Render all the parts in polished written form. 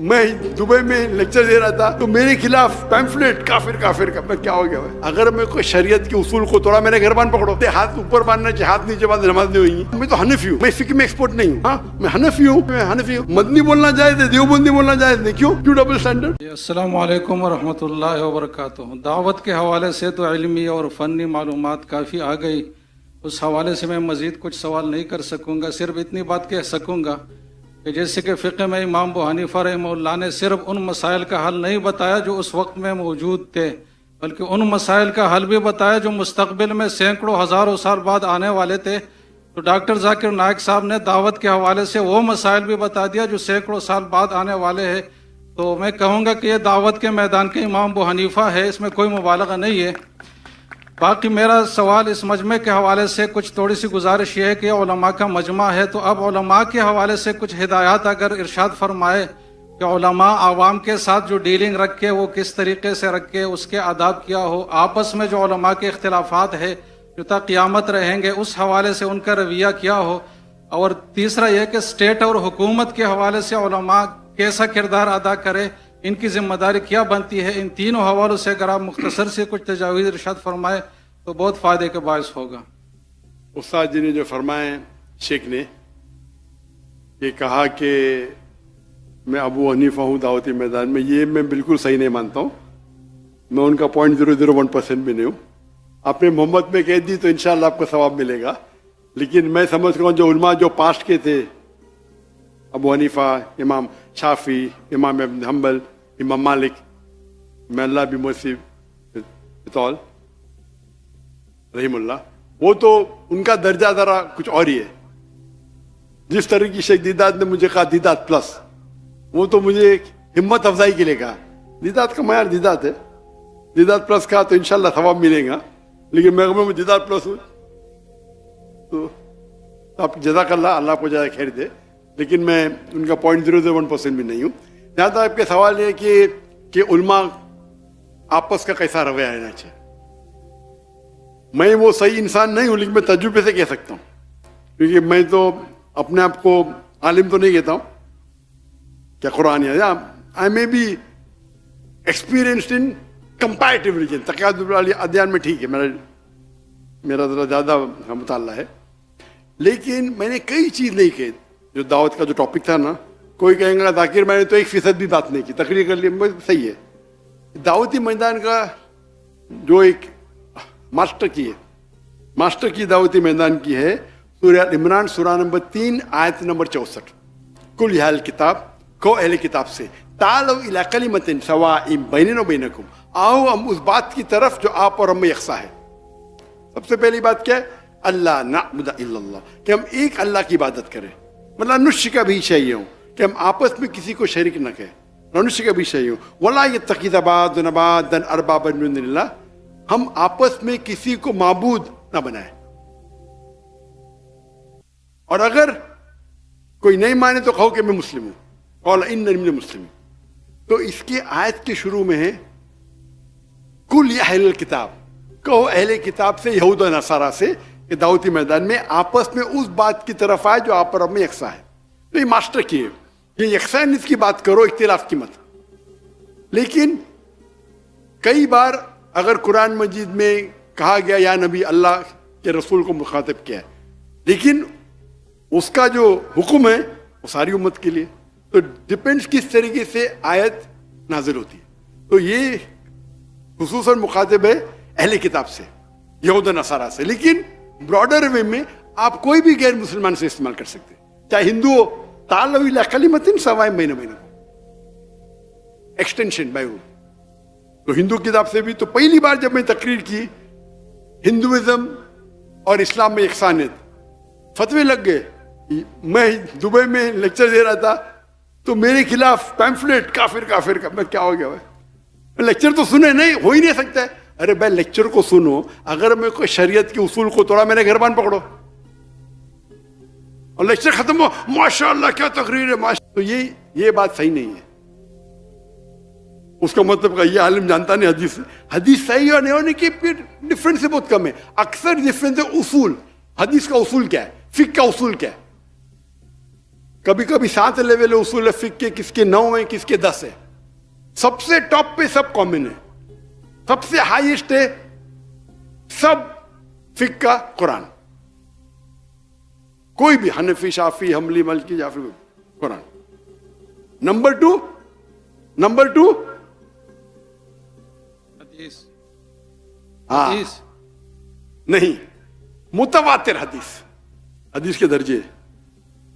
میں دبئی میں لیکچر دے رہا تھا تو میرے خلاف پیمفلیٹ کافر کافر کا. میں کیا ہو گیا بھائی؟ اگر میں کوئی شریعت کے اصول کو توڑا، میں نے گھربان پکڑو، ہاتھ اوپر باندھنا چاہیے، ہاتھ نیچے باندھ نماز نہیں ہوئی. میں تو حنفی ہوں، میں فقہ میں ایکسپرٹ نہیں ہوں. ہاں میں حنفی ہوں. مدنی بولنا جائز ہے، دیوبندی بولنا جائز نہیں. کیوں ڈبل اسٹینڈرڈ؟ السلام علیکم ورحمۃ اللہ وبرکاتہ. دعوت کے حوالے سے تو علمی اور فنی معلومات کافی آ گئی، اس حوالے سے میں مزید کچھ سوال نہیں کر سکوں گا. صرف اتنی بات کہہ سکوں گا کہ جیسے کہ فقہ میں امام ابو حنیفہ رحمہ اللہ نے صرف ان مسائل کا حل نہیں بتایا جو اس وقت میں موجود تھے، بلکہ ان مسائل کا حل بھی بتایا جو مستقبل میں سینکڑوں ہزاروں سال بعد آنے والے تھے. تو ڈاکٹر ذاکر نائک صاحب نے دعوت کے حوالے سے وہ مسائل بھی بتا دیا جو سینکڑوں سال بعد آنے والے ہیں. تو میں کہوں گا کہ یہ دعوت کے میدان کے امام ابو حنیفہ ہے، اس میں کوئی مبالغہ نہیں ہے. باقی میرا سوال اس مجمع کے حوالے سے کچھ تھوڑی سی گزارش یہ ہے کہ علماء کا مجمع ہے، تو اب علماء کے حوالے سے کچھ ہدایات اگر ارشاد فرمائے کہ علماء عوام کے ساتھ جو ڈیلنگ رکھے وہ کس طریقے سے رکھے، اس کے آداب کیا ہو، آپس میں جو علماء کے اختلافات ہے جو تا قیامت رہیں گے اس حوالے سے ان کا رویہ کیا ہو. اور تیسرا یہ کہ اسٹیٹ اور حکومت کے حوالے سے علماء کیسا کردار ادا کرے، ان کی ذمہ داری کیا بنتی ہے. ان تینوں حوالوں سے اگر آپ مختصر سے کچھ تجاویز ارشاد فرمائے تو بہت فائدے کے باعث ہوگا. استاد جی نے جو فرمائے، شیخ نے یہ کہا کہ میں ابو حنیفہ ہوں دعوتی میدان میں، یہ میں بالکل صحیح نہیں مانتا ہوں. میں ان کا 0.001% بھی نہیں ہوں. آپ نے محمد میں کہہ دی تو انشاءاللہ آپ کو ثواب ملے گا، لیکن میں سمجھتا ہوں جو علماء جو پاسٹ کے تھے، ابو حنیفہ، امام شافعی، امام ابن حنبل، امام مالک، میں اللہ بھی موسیب بطول رحم اللہ، وہ تو ان کا درجہ ذرا کچھ اور ہی ہے. جس طرح کی شیخ دیدات نے مجھے کہا دیدات پلس، وہ تو مجھے ایک ہمت افزائی کے لیے کہا. دیدات کا معیار دیدات ہے، دیدات پلس کہا تو انشاءاللہ ثواب ملے گا، لیکن میں دیدات پلس ہوں تو آپ جزاک اللہ، اللہ کو زیادہ خیر دے، لیکن میں ان کا 0.001% بھی نہیں ہوں. جہاں تک آپ کے سوال ہے کہ علماء آپس کا کیسا رویہ رہنا چاہیے، میں وہ صحیح انسان نہیں ہوں، لیکن میں تجربے سے کہہ سکتا ہوں، کیونکہ میں تو اپنے آپ کو عالم تو نہیں کہتا ہوں کیا قرآن ہے. I may be experienced in comparative religion, تقیید والی ادیان میں ٹھیک ہے، میرا ذرا زیادہ مطالعہ ہے، لیکن میں نے کئی چیز نہیں کہی. جو دعوت کا جو ٹاپک تھا نا، کوئی کہیں گا ذاکر میں نے تو 1% بھی بات نہیں کی، تقریر کر لی، صحیح ہے. دعوتی میدان کا جو ایک ماسٹر کی دعوتی میدان کی ہے سورہ عمران سورہ نمبر 3 آیت نمبر 64. کل یا اہل کتاب، کو اہل کتاب سے، تعالوا الی کلمۃ سواء بیننا و بینکم، آؤ ہم اس بات کی طرف جو آپ اور ہم میں یکساں ہے. سب سے پہلی بات کیا ہے؟ اللہ نعبد الا اللہ، کہ ہم ایک اللہ کی عبادت کریں. مطلب نشرک بھی چاہیے ہوں کہ ہم آپس میں کسی کو شریک نہ کہیں، نشرک بھی چاہیے ہوں. ولا یتخذ بعضنا بعضا اربابا من دون اللہ، ہم آپس میں کسی کو معبود نہ بنائیں. اور اگر کوئی نہیں مانے تو کہو کہ میں مسلم ہوں، قال اننی من المسلمین. تو اس کی آیت کے شروع میں ہے کل یا اہل الکتاب، کہو اہل کتاب سے، یہود و نصارہ سے، کہ دعوتی میدان میں آپس میں اس بات کی طرف آئے جو آپ پر میں یکساں ہے. تو یہ ماسٹر کی ہے کہ یکسانیت کی بات کرو، اختلاف کی مت. لیکن کئی بار اگر قرآن مجید میں کہا گیا یا نبی، اللہ کے رسول کو مخاطب کیا ہے، لیکن اس کا جو حکم ہے وہ ساری امت کے لیے. تو ڈپینڈس کس طریقے سے آیت نازل ہوتی ہے. تو یہ خصوصاً مخاطب ہے اہل کتاب سے، یہود و نصارہ سے، لیکن براڈر وے میں آپ کوئی بھی غیر مسلمان سے استعمال کر سکتے، چاہے ہندو ہو. تعالوا الی کلمۃ سواء بیننا و بینکم، ایکسٹینشن بائی وہ. تو ہندو کتاب سے بھی تو پہلی بار جب میں تقریر کی ہندوازم اور اسلام میں یکسانیت، فتوے لگ گئے. میں دبئی میں لیکچر دے رہا تھا تو میرے خلاف پیمفلیٹ کافر کافر کا. میں کیا ہو گیا بھائی؟ لیکچر تو سنے نہیں، ہو ہی نہیں سکتا ہے. ارے بھائی لیکچر کو سنو، اگر میں کوئی شریعت کے اصول کو توڑا، میں نے گھربان پکڑو اور لیکچر ختم ہو ماشاء اللہ کیا تقریر ہے، تو یہ بات صحیح نہیں ہے. اس کا مطلب یہ عالم جانتا نہیں حدیث صحیح اور نہیں ہونے کی ڈفرینس سے بہت کم ہے. اکثر ڈفرینس ہے اصول. حدیث کا اصول کیا ہے، فقہ کا اصول کیا ہے. کبھی کبھی 7 لیول اصول فقہ کے، کس کے 9 ہیں، کس کے 10 ہیں. سب سے ٹاپ پہ سب کامن ہے، سب سے ہائیسٹ ہے سب فقہ کا قرآن. کوئی بھی حنفی، شافی، حنبلی، مالکی یا پھر قرآن. نمبر 2 حدیث. ہاں حدیث. نہیں، متواتر حدیث. حدیث کے درجے،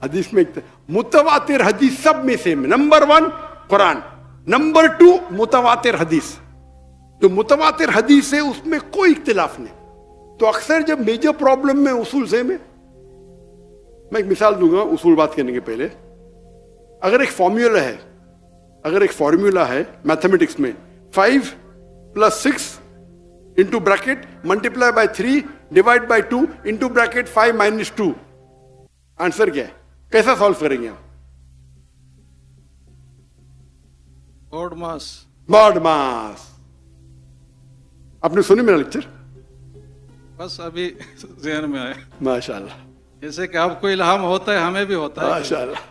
حدیث میں متواتر حدیث سب میں سے نمبر 1 قرآن، نمبر 2 متواتر حدیث. جو متواتر حدیث ہے اس میں کوئی اختلاف نہیں. تو اکثر جب میجر پرابلم میں اصول سے میں ایک مثال دوں گا اصول بات کرنے کے پہلے. اگر ایک فارمولا ہے میتھمیٹکس میں 5 + 6 into bracket multiply by 3 divide by 2 into bracket 5 - 2، answer کیا ہے؟ کیسا سالو کریں گے آپ؟ بارڈ ماس. آپ نے سنی میرا لیکچر؟ بس ابھی ذہن میں آیا. ماشاء اللہ، جیسے کہ آپ کو الہام ہوتا ہے ہمیں بھی ہوتا ہے. ماشاء اللہ.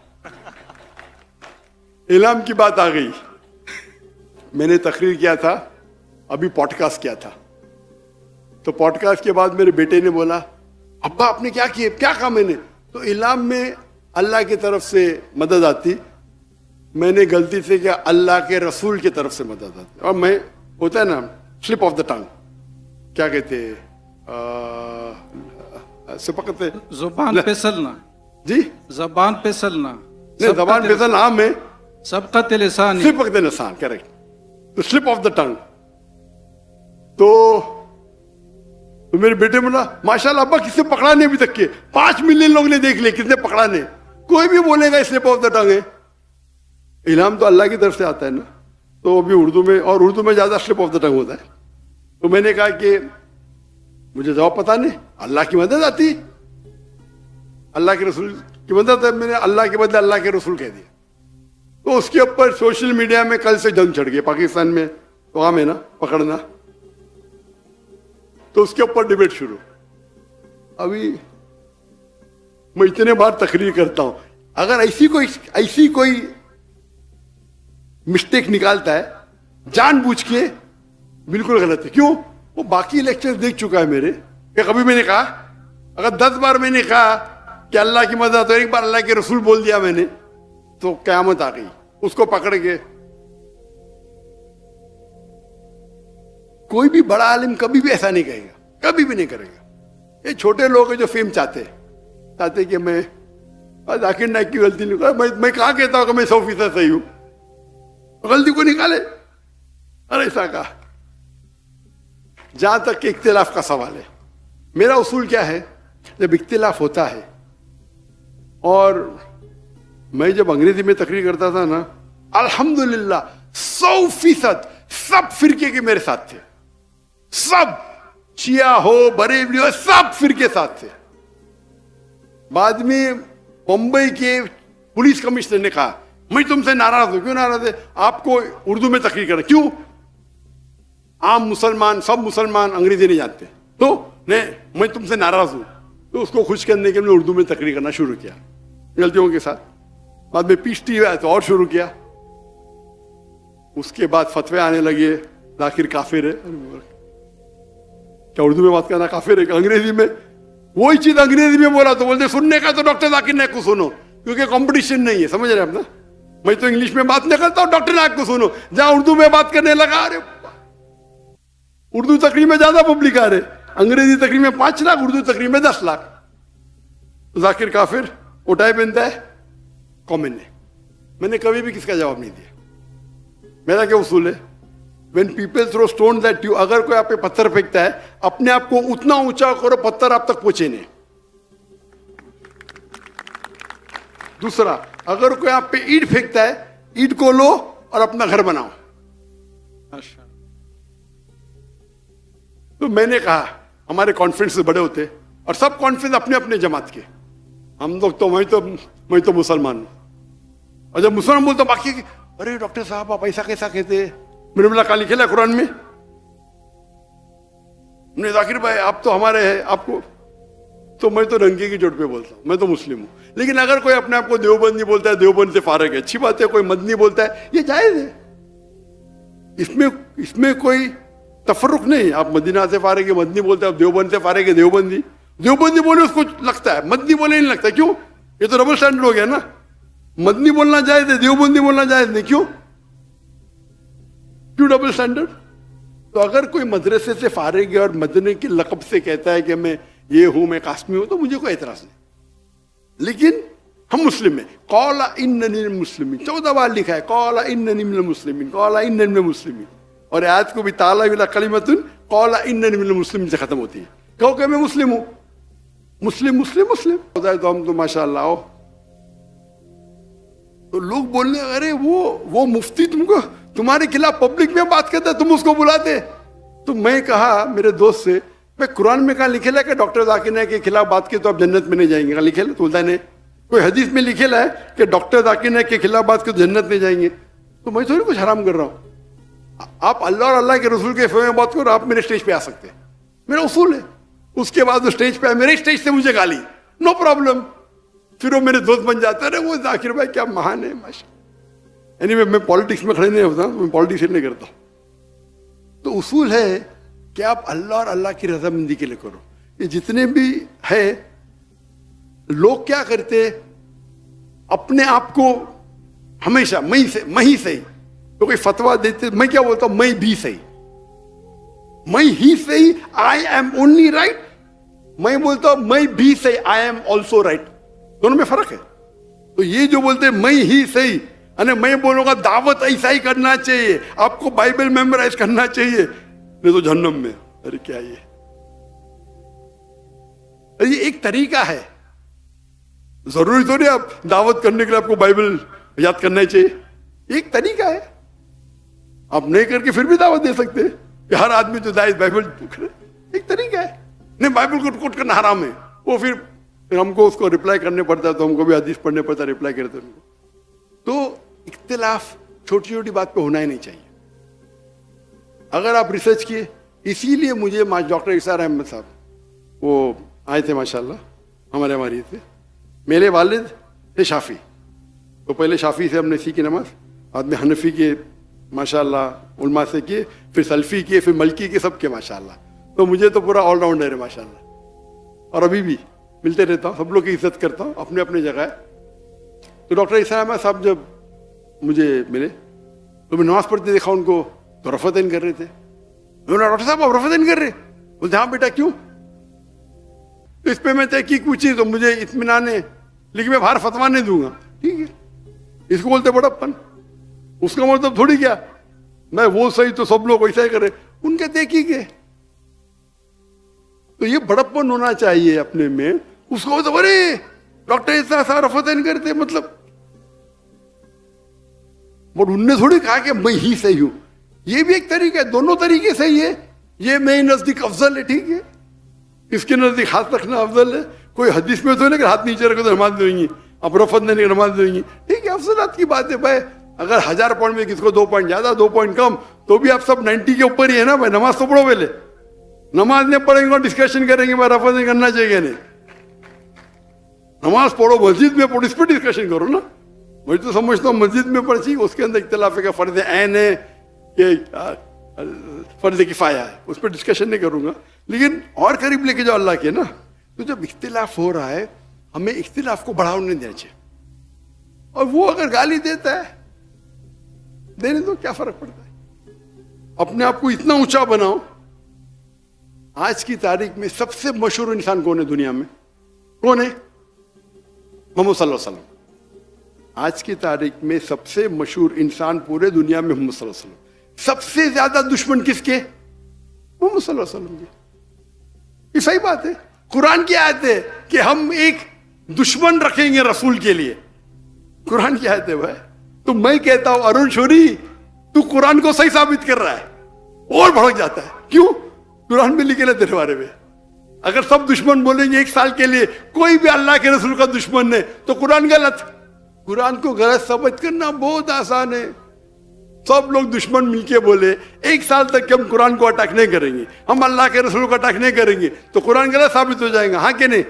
الہام کی بات آ گئی. میں نے تقریر کیا تھا، ابھی پوڈ کاسٹ کیا تھا. تو پوڈ کاسٹ کے بعد میرے بیٹے نے بولا ابا آپ نے کیا کیا؟ کیا کہا میں نے؟ تو الہام میں اللہ کی طرف سے مدد آتی، میں نے غلطی سے کیا اللہ کے رسول کی طرف سے مدد آتی. اور میں ہوتا ہے نا سلپ آف دا ٹنگ، کیا کہتے ہیں سپکتے، زبان پھسلنا. جی زبان پھسلنا. نہیں، زبان پھسل عام ہے، سبقت لسان. سپکت لسان، کریکٹ. تو سلپ آف دا ٹنگ. تو میرے بیٹے بولا ماشاءاللہ ابا کس نے پکڑا نہیں ابھی تک کے؟ 5 ملین لوگ نے دیکھ لے، کس نے پکڑا نہیں؟ کوئی بھی بولے گا سلپ آف دا ٹنگ ہے. الہام تو اللہ کی طرف سے آتا ہے نا. تو ابھی اردو میں، اور اردو میں زیادہ سلپ آف دا ٹنگ ہوتا ہے. تو میں نے کہا کہ مجھے جواب پتا نہیں، اللہ کی مدد آتی، اللہ کے رسول کی مدد ہے. میں نے اللہ کے بدلے اللہ کے رسول کہہ دیا. تو اس کے اوپر سوشل میڈیا میں کل سے جنگ چھڑ گئی. پاکستان میں تو عام ہے نا پکڑنا، تو اس کے اوپر ڈیبیٹ شروع. ابھی میں اتنے بار تقریر کرتا ہوں، اگر ایسی کوئی مسٹیک نکالتا ہے جان بوجھ کے، بالکل غلط ہے. کیوں؟ وہ باقی لیکچر دیکھ چکا ہے میرے، کہ کبھی میں نے کہا، اگر 10 بار میں نے کہا کہ اللہ کی مدد، تو ایک بار اللہ کے رسول بول دیا میں نے، تو قیامت آ گئی. اس کو پکڑ کے کوئی بھی بڑا عالم کبھی بھی ایسا نہیں کہے گا، کبھی بھی نہیں کرے گا. یہ چھوٹے لوگ ہیں جو فیم چاہتے کہ میں ذاکر نائک کی غلطی نہیں کرتا. میں کہاں کہتا ہوں کہ میں 100% صحیح ہوں؟ غلطی کو نکالے. اور ایسا کہا. جہاں تک کہ اختلاف کا سوال ہے، میرا اصول کیا ہے؟ جب اختلاف ہوتا ہے، اور میں جب انگریزی میں تقریر کرتا تھا نا، الحمدللہ 100% سب فرقے کے میرے ساتھ تھے. سب، شیعہ ہو، بریلوی ہو، سب فرقے ساتھ تھے. بعد میں بمبئی کے پولیس کمشنر نے کہا میں تم سے ناراض ہوں. کیوں ناراض ہے؟ آپ کو اردو میں تقریر کرنا. کیوں؟ عام مسلمان، سب مسلمان انگریزی نہیں جانتے. تو نہیں، میں تم سے ناراض ہوں. تو اس کو خوش کرنے کے لیے اردو میں تقریر کرنا شروع کیا، غلطیوں کے ساتھ. بعد میں پیشتی ہوا تو اور شروع کیا. اس کے بعد فتوے آنے لگے، ذاکر کافر ہے. کیا اردو میں بات کرنا کافر ہے کہ انگریزی میں؟ وہی چیز انگریزی میں بولا تو بولتے سننے کا تو ڈاکٹر ذاکر نائک کو سنو، کیونکہ کمپٹیشن نہیں ہے. سمجھ رہے ہیں آپ نا؟ میں تو انگلش میں بات نہیں کرتا ہوں، ڈاکٹر نائک کو سنو. جہاں اردو میں بات کرنے لگا، ارے اردو تقریر میں زیادہ پبلک آ رہے، انگریزی تقریر میں 5 لاکھ، اردو تقریر میں 10 لاکھ. ذاکر کافر اٹھائے پہنتا ہے، کامن ہے. میں نے کبھی بھی کس کا جواب نہیں دیا. میرا کیا اصول ہے؟ when people throw stones at you، اگر کوئی آپ پہ پتھر پھینکتا ہے، اپنے آپ کو اتنا اونچا کرو پتھر آپ تک پہنچے نہیں. دوسرا، اگر کوئی آپ پہ اینٹ پھینکتا ہے، اینٹ کو لو اور اپنا گھر بناؤ. تو میں نے کہا ہمارے کانفرنس بڑے ہوتے اور سب کانفرنس اپنے اپنے جماعت کے، ہم لوگ تو میں تو مسلمان ہوں. اور جب مسلمان بولتا باقی کہ ارے ڈاکٹر صاحب آپ ایسا کیسا کہتے ہیں؟ میں نے بولا کہاں لکھا ہے قرآن میں؟ ذاکر بھائی آپ تو ہمارے ہیں، آپ کو تو میں تو رنگے کی چوٹ پہ بولتا ہوں، میں تو مسلم ہوں. لیکن اگر کوئی اپنے آپ کو دیوبندی بولتا ہے، دیوبند سے فارغ ہے، اچھی بات ہے. کوئی مدنی بولتا ہے، یہ جائز ہے. اس میں کوئی تفرق نہیں. آپ مدینہ سے فارغ ہے مدنی بولتے ہیں، آپ دیوبند سے فارغ ہے دیوبندی. دیوبندی بولے اس کو لگتا ہے، مدنی بولے نہیں لگتا. کیوں؟ یہ تو ڈبل اسٹینڈرڈ ہو گیا نا. مدنی بولنا جائز ہے، دیوبندی بولنا جائز نہیں. کیوں ڈبل اسٹینڈرڈ؟ تو اگر کوئی مدرسے سے فارغ ہے اور مدنی کے لقب سے کہتا ہے کہ میں یہ ہوں، میں قاسمی ہوں، تو مجھے کوئی اعتراض نہیں. لیکن ہم مسلم ہیں. قال اننی من المسلمین 14 بار لکھا ہے، قال اننی من المسلمین، قال اننی من المسلمین. اور آیت کو بھی تعالی ولا کلمۃ قال اننی من المسلمین سے ختم ہوتی ہے. کہو کہ میں مسلم ہوں. مسلم مسلم مسلم ہوتا ہے تو ہم تو ماشاء اللہ. تو لوگ بولنے ارے وہ مفتی تم کو تمہارے خلاف پبلک میں بات کرتا ہے، تم اس کو بلاتے. تو میں کہا میرے دوست سے، میں قرآن میں کہاں لکھے لا کہ ڈاکٹر ذاکر نائک کے خلاف بات کی تو آپ جنت میں نہیں جائیں گے؟ کہاں لکھے لا؟ تو بولتا نہیں. کوئی حدیث میں لکھے لا ہے کہ ڈاکٹر ذاکر نائک کے خلاف بات کی تو جنت میں جائیں گے؟ تو میں تھوڑی کچھ حرام کر رہا ہوں. آپ اللہ اور اللہ کے رسول کے فیو میں بات کرو، آپ میرے اسٹیج پہ آ سکتے ہیں، میرا اصول ہے. اس کے بعد وہ اسٹیج پہ آئے، میرے اسٹیج سے مجھے گالی، نو پرابلم. پھر وہ میرے دوست بن جاتا ہے، وہ ذاکر بھائی کیا مہان ہے ماشاء. میں پالیٹکس میں کھڑے نہیں ہوتا، میں پالیٹکس نہیں کرتا. تو اصول ہے کہ آپ اللہ اور اللہ کی رضامندی کے لیے کرو. یہ جتنے بھی ہے لوگ کیا کرتے، اپنے آپ کو ہمیشہ میں ہی صحیح. تو کوئی فتویٰ دیتے، میں کیا بولتا ہوں، میں بھی صحیح، میں ہی صحیح، آئی ایم اونلی رائٹ. میں بولتا ہوں میں بھی صحیح، آئی ایم آلسو رائٹ. دونوں میں فرق ہے. تو یہ جو بولتے ہیں میں ہی صحیح، میں بولوں گا دعوت ایسا ہی کرنا چاہیے، آپ کو بائبل میمورائز کرنا چاہیے، نہیں تو جہنم میں. ارے کیا یہ ایک طریقہ ہے. ضروری تو نہیں آپ دعوت کرنے کے لیے آپ کو بائبل یاد کرنا چاہیے. ایک طریقہ ہے. آپ نہیں کر کے پھر بھی دعوت دے سکتے ہیں کہ ہر آدمی جو داعی بائبل کرے. ایک طریقہ ہے. نہیں بائبل کو کوٹ کرنا حرام ہے. وہ پھر ہم کو اس کو ریپلائی کرنے پڑتا ہے، تو ہم کو بھی حدیث پڑھنے پڑتا ہے، ریپلائی کرتے ان کو. تو اختلاف چھوٹی چھوٹی بات پہ ہونا ہی نہیں چاہیے. اگر آپ ریسرچ کیے، اسی لیے مجھے ڈاکٹر اسار احمد صاحب وہ آئے تھے ماشاءاللہ ہمارے تھے. میرے والد تھے شافی، تو پہلے شافی سے ہم نے سیکھی نماز، بعد میں حنفی کے ماشاءاللہ علماء سے کیے، پھر سلفی کیے، پھر ملکی کے، سب کے ماشاءاللہ. تو مجھے تو پورا آل راؤنڈر ہے ماشاءاللہ. اور ابھی بھی ملتے رہتا ہوں، سب لوگ کی عزت کرتا ہوں، اپنے اپنے جگہ ہے. تو ڈاکٹر اسار احمد صاحب جب مجھے ملے تو میں نماز پڑھتے دیکھا ان کو، تو رفعتین کر رہے تھے. میں نے ڈاکٹر صاحب آپ رفعتین کر رہے؟ بولتے ہاں بیٹا کیوں؟ تو اس پہ میں تحقیق پوچھی تو مجھے اطمینان ہے، لیکن میں باہر فتویٰ نہیں دوں گا. ٹھیک ہے، اس کو بولتے بڑپن. اس کا مطلب تھوڑی کیا میں وہ صحیح تو سب لوگ ویسا ہی کرے، ان کے تحقیق ہے. تو یہ بڑپن ہونا چاہیے اپنے میں. اس کو تو ارے ڈاکٹر ایسا رفعتین کرتے، مطلب بٹ ان نے تھوڑی کہا کہ میں ہی صحیح ہوں. یہ بھی ایک طریقہ ہے، دونوں طریقے صحیح ہے. یہ میرے نزدیک افضل ہے، ٹھیک ہے، اس کے نزدیک ہاتھ رکھنا افضل ہے. کوئی حدیث میں تو نہیں کہ ہاتھ نیچے رکھو تو نماز دیں گی، اب رفعت نہیں نماز دیں گی. ٹھیک ہے، افضلات کی بات ہے بھائی. اگر 1000 پوائنٹ میں کس کو 2 پوائنٹ زیادہ 2 پوائنٹ کم، تو بھی آپ سب 90 کے اوپر ہی ہے نا بھائی. نماز تو پڑھو پہلے. نماز نہیں پڑھیں گے اور ڈسکشن کریں گے بھائی رفعت نہیں کرنا چاہیے. نہیں، نماز پڑھو، مسجد میں پڑھو، اس پہ ڈسکشن کرو نا. میں تو سمجھتا ہوں مسجد میں پڑھی، اس کے اندر اختلاف ہے کہ فرض عین ہے کہ فرض کفایہ ہے، اس پہ ڈسکشن نہیں کروں گا. لیکن اور قریب لے کے جاؤ اللہ کے نا. تو جب اختلاف ہو رہا ہے ہمیں اختلاف کو بڑھاوا نہیں دینا چاہیے. اور وہ اگر گالی دیتا ہے دینے دو، کیا فرق پڑتا ہے. اپنے آپ کو اتنا اونچا بناؤ. آج کی تاریخ میں سب سے مشہور انسان کون ہے دنیا میں؟ کون ہے؟ محمد صلی اللہ علیہ وسلم. آج کی تاریخ میں سب سے مشہور انسان پورے دنیا میں محمد صلی اللہ علیہ وسلم. سب سے زیادہ دشمن کس کے؟ محمد صلی اللہ علیہ وسلم کے. یہ صحیح بات ہے. قرآن کی آیت ہے کہ ہم ایک دشمن رکھیں گے رسول کے لیے. قرآن کی آیت ہے بھائی. تو میں کہتا ہوں ارون شوری تو قرآن کو صحیح ثابت کر رہا ہے اور بھڑک جاتا ہے. کیوں؟ قرآن میں لکھے تیرے بارے میں. اگر سب دشمن بولیں گے 1 سال کے لیے کوئی بھی اللہ کے رسول کا دشمن ہے تو قرآن غلط. قرآن کو غلط ثابت کرنا بہت آسان ہے. سب لوگ دشمن مل کے بولے 1 سال تک کہ ہم قرآن کو اٹیک نہیں کریں گے، ہم اللہ کے رسول کو اٹیک نہیں کریں گے، تو قرآن غلط ثابت ہو جائے گا. ہاں کہ نہیں؟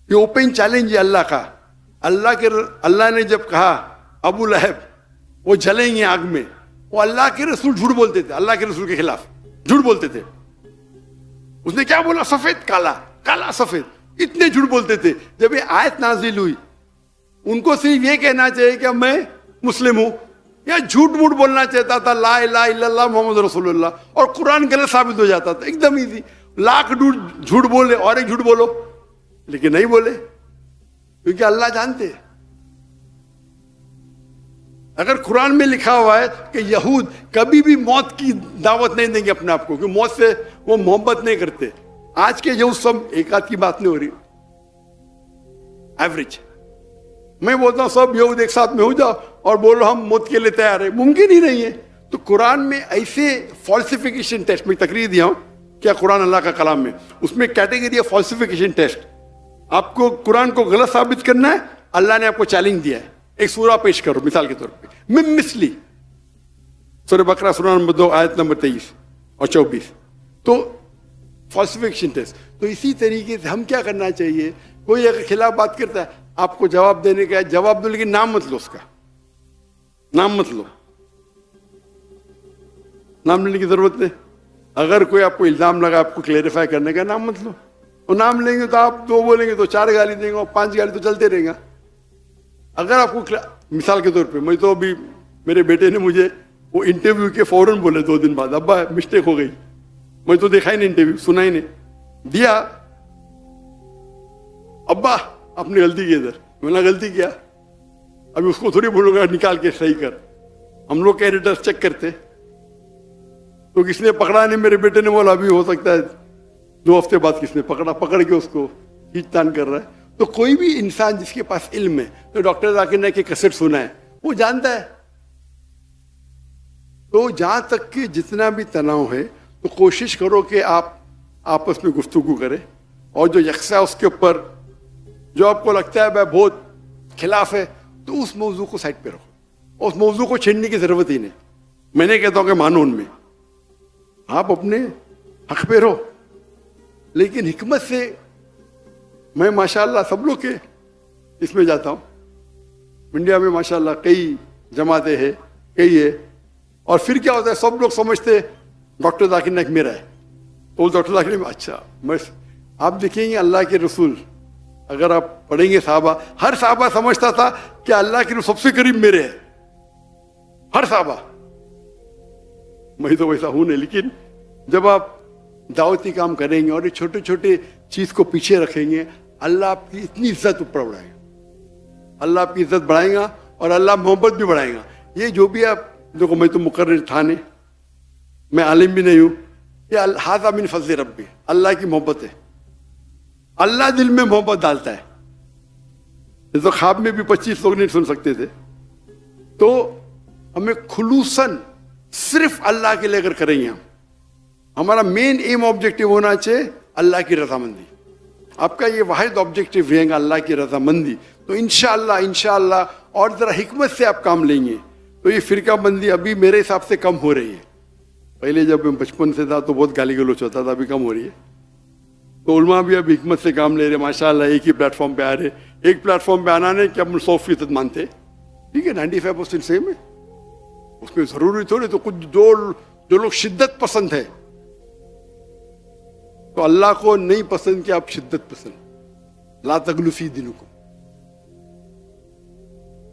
یہ اوپن چیلنج ہے اللہ کا. اللہ نے جب کہا ابو لہب وہ جلیں گے آگ میں, وہ اللہ کے رسول جھوٹ بولتے تھے, اللہ کے رسول کے خلاف جھوٹ بولتے تھے. اس نے کیا بولا؟ سفید کالا, کالا سفید, اتنے جھوٹ بولتے تھے. جب یہ آیت نازل ہوئی, ان کو صرف یہ کہنا چاہیے کہ میں مسلم ہوں, یا جھوٹ موٹ بولنا چاہتا تھا لا الہ الا اللہ محمد رسول اللہ, اور قرآن غلط ثابت ہو جاتا تھا. ایک دم ایزی, لاکھ جھوٹ بولے اور ایک جھوٹ بولو, لیکن نہیں بولے, کیونکہ اللہ جانتے ہیں. اگر قرآن میں لکھا ہوا ہے کہ یہود کبھی بھی موت کی دعوت نہیں دیں گے اپنے آپ کو, کہ موت سے وہ محبت نہیں کرتے. آج کے یہود سب ایک آدھ کی بات نہیں ہو رہی, ایوریج. میں بولتا ہوں سب یہود ایک ساتھ میں ہو جاؤ اور بولو ہم موت کے لیے تیار ہیں, ممکن ہی نہیں ہے. تو قرآن میں ایسے فالسیفیکیشن ٹیسٹ, میں تقریر دیا ہوں کیا قرآن اللہ کا کلام میں, اس میں کیٹیگری ہے فالسیفیکیشن ٹیسٹ. آپ کو قرآن کو غلط ثابت کرنا ہے, اللہ نے آپ کو چیلنج دیا ہے, ایک سورہ پیش کرو مثال کے طور پہ, من مثلی, سورہ بقرہ سورہ نمبر 2 آیت نمبر 23 اور 24. تو فالسیفیکیشن ٹیسٹ. تو اسی طریقے سے ہم کیا کرنا چاہیے, کوئی اگر خلاف بات کرتا ہے آپ کو جواب دینے کا ہے, جواب دو, لیکن نام مت لو, اس کا نام مت لو, نام لینے کی ضرورت نہیں. اگر کوئی آپ کو الزام لگا آپ کو کلیریفائی کرنے کا, نام مت لو. اور نام لیں گے تو آپ 2 بولیں گے تو 4 گالی دیں گے, اور 5 گالی تو چلتے رہیں گا. اگر آپ کو مثال کے طور پہ, میں تو ابھی میرے بیٹے نے مجھے وہ انٹرویو کے فوراً بولے 2 دن بعد, ابا مسٹیک ہو گئی. میں تو دیکھا ہی نہیں انٹرویو, سنا ہی نہیں دیا. ابا اپنی غلطی کی ادھر, میں نے غلطی کیا, ابھی اس کو تھوڑی بولوں گا نکال کے صحیح کر. ہم لوگ ایڈیٹرس چیک کرتے, تو کس نے پکڑا نہیں, میرے بیٹے نے بولا ابھی ہو سکتا ہے 2 ہفتے بعد کس نے پکڑا, پکڑ کے اس کو کھینچ تان کر رہا ہے. تو کوئی بھی انسان جس کے پاس علم ہے, تو ڈاکٹر ذاکر نے کہ کیسٹ سنا ہے, وہ جانتا ہے. تو جہاں تک کہ جتنا بھی تناؤ ہے تو کوشش کرو کہ آپ آپس میں گفتگو کریں, اور جو یکساں اس کے اوپر جو آپ کو لگتا ہے بہت خلاف ہے, تو اس موضوع کو سائڈ پہ رکھو, اس موضوع کو چھیڑنے کی ضرورت ہی نہیں. میں نہیں کہتا ہوں کہ مانو ان میں, آپ اپنے حق پہ رہو, لیکن حکمت سے. میں ماشاءاللہ سب لوگ کے اس میں جاتا ہوں, انڈیا میں ماشاءاللہ کئی جماعتیں ہیں, کئی ہے, اور پھر کیا ہوتا ہے سب لوگ سمجھتے ڈاکٹر ذاکر نائک میرا ہے, تو ڈاکٹر ذاکر میں اچھا. میں آپ دیکھیں گے اللہ کے رسول, اگر آپ پڑھیں گے صحابہ, ہر صحابہ سمجھتا تھا کہ اللہ کے رسول سب سے قریب میرے ہے, ہر صحابہ. میں تو ویسا ہوں نہیں, لیکن جب آپ دعوتی کام کریں گے اور یہ چھوٹے چھوٹے چیز کو پیچھے رکھیں گے, اللہ آپ کی اتنی عزت اوپر بڑھائے گا, اللہ آپ کی عزت بڑھائے گا, اور اللہ محبت بھی بڑھائے گا. یہ جو بھی آپ دیکھو, میں تو مقرر تھا نہیں, میں عالم بھی نہیں ہوں, یہ ھذا من فضل ربی, اللہ کی محبت ہے. اللہ دل میں محبت ڈالتا ہے. یہ تو خواب میں بھی 25 لوگ نہیں سن سکتے تھے. تو ہمیں خلوصاً صرف اللہ کے لیے اگر کریں گے, ہمارا مین ایم آبجیکٹو ہونا چاہیے اللہ کی رضامندی. آپ کا یہ واحد آبجیکٹو رہے گا اللہ کی رضامندی, تو انشاءاللہ اور ذرا حکمت سے آپ کام لیں گے تو یہ فرقہ بندی ابھی میرے حساب سے کم ہو رہی ہے. پہلے جب میں بچپن سے تھا تو بہت گالی گلوچ ہوتا تھا, ابھی کم ہو رہی ہے. تو علماء بھی اب حکمت سے کام لے رہے ماشاءاللہ, ایک ہی پلیٹ فارم پہ آ رہے. ایک پلیٹ فارم پہ آنا نہیں کہ ہم 100% مانتے, ٹھیک ہے 95% سیم ہے, اس میں ضروری تھوڑی. تو کچھ جو لوگ شدت پسند ہے, تو اللہ کو نہیں پسند کہ آپ شدت پسند, لا تغلو فی دینکم,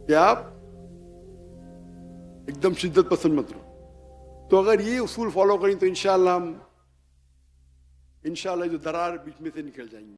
کہ آپ ایک دم شدت پسند مت رہو. تو اگر یہ اصول فالو کریں تو انشاءاللہ جو درار بیچ میں سے نکل جائیں گے.